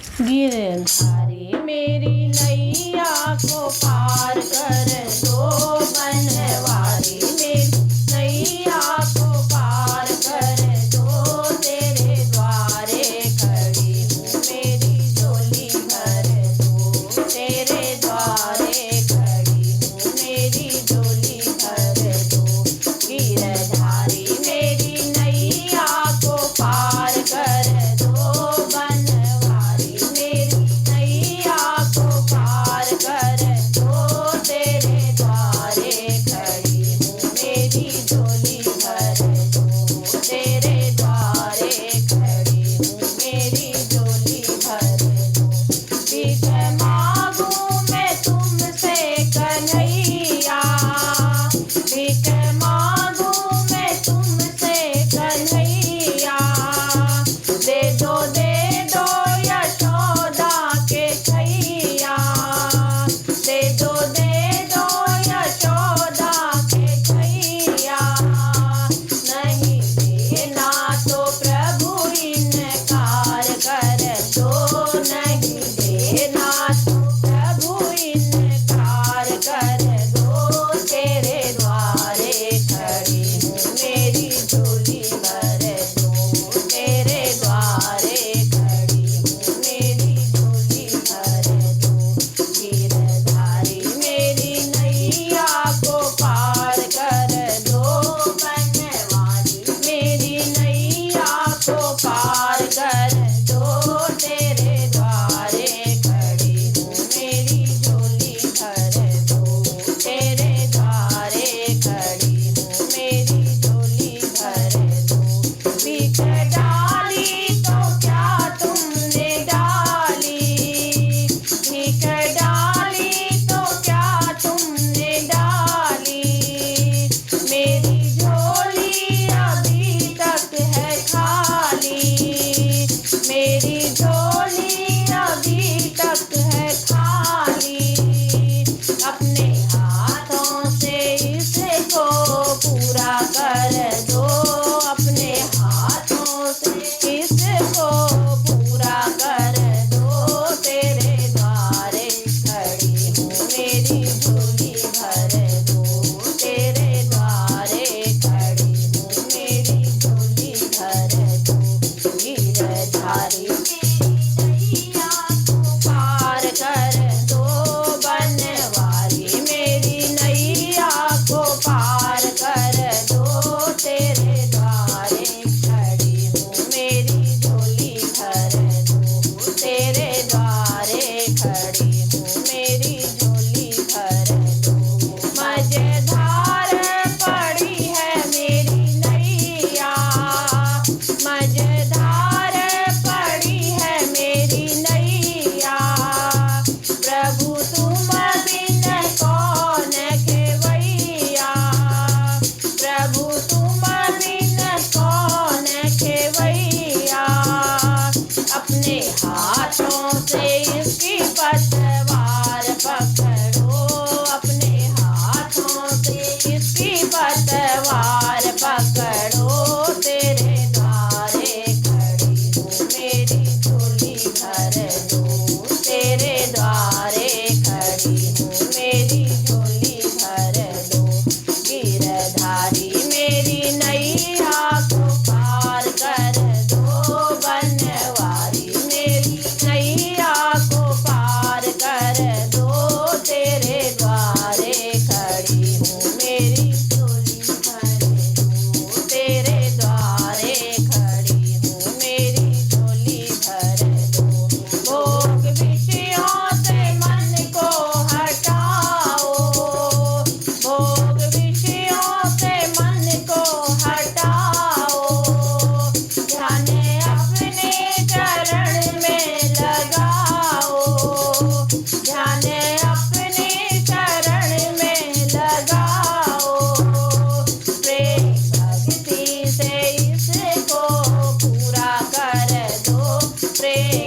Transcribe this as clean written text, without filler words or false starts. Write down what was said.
गिरधारी मेरी नैया को पार कर दो, बनवारी मेरी नैया को पार कर दो। तेरे द्वारे खड़ी हूँ मेरी झोली भर दो, तेरे द्वारे खड़ी हूँ मेरी झोली भर दो। गिरधारी मेरी नैया को पार कर दो, बनवारी मेरी नैया को पार कर दो। तेरे द्वारे खड़ी हूँ मेरी झोली भर दो, तेरे द्वारे खड़ी हूँ मेरी झोली भर दो। भीख मांगू मैं तुमसे कन्हैया, भीख मांगू मैं तुमसे कन्हैया। दे दो यशोदा के छैया, दे दो यशोदा के छैया। नहीं देना तो प्रभु इनकार कर दो, नहीं देना तो प्रभु इनकार कर दो। तेरे द्वारे खड़ी हूँ मेरी झोली भर दो, तेरे द्वारे खड़ी हूँ मेरी झोली भर दो। गिरधारी मेरी नैया को पार कर दो, बनवारी मेरी नैया को पार कर दो। तेरे द्वारे खड़ी हूँ मेरी झोली भर दो, तेरे द्वारे खड़ी हूँ मेरी झोली भर दो। भीख डाली तो क्या तुमने डाली, भीख डाली तो क्या तुमने डाली। मेरी झोली अभी तक है खाली, मेरी झोली अभी तक है खाली। अपने हाथों से इसको पूरा कर दो, अपने हाथों से इसको पूरा कर दो। तेरे द्वारे खड़ी हूँ मेरी झोली भर दो, तेरे द्वारे खड़ी हूँ मेरी झोली भर दो। गिरधारी मेरी नैया को पार कर दो, बनवारी मेरी नैया को पार कर दो। तेरे द्वारे खड़ी हूँ मेरी झोली भर दो, तेरे द्वारे खड़ी हूँ मेरी झोली भर दो। मझधार पड़ी है मेरी नैया, मझधार पड़ी है मेरी नैया। प्रभु तुम बिन कौन खेवैया, प्रभु तुम बिन कौन खेवैया। अपने हाथों से इसकी पतवार पकड़ो, अपने हाथों से इसकी पतवार पकड़ो। तेरे द्वारे खड़ी हूँ मेरी झोली भर दो, तेरे द्वारे खड़ी हूँ मेरी झोली भर दो। गिरधारी मेरी नैया को पार कर दो, बनवारी मेरी नैया को पार कर दो। तेरे द्वारे खड़ी हूँ मेरी झोली भर दो, तेरे द्वारे खड़ी हूँ मेरी झोली भर दो। भोग विषयों से मन को हटाओ, भोग विषयों से मन को हटाओ। ध्यान अपने चरण में लगाओ, ध्यान अपने चरण में लगाओ। प्रेम भक्ति से इसको पूरा कर दो, प्रेम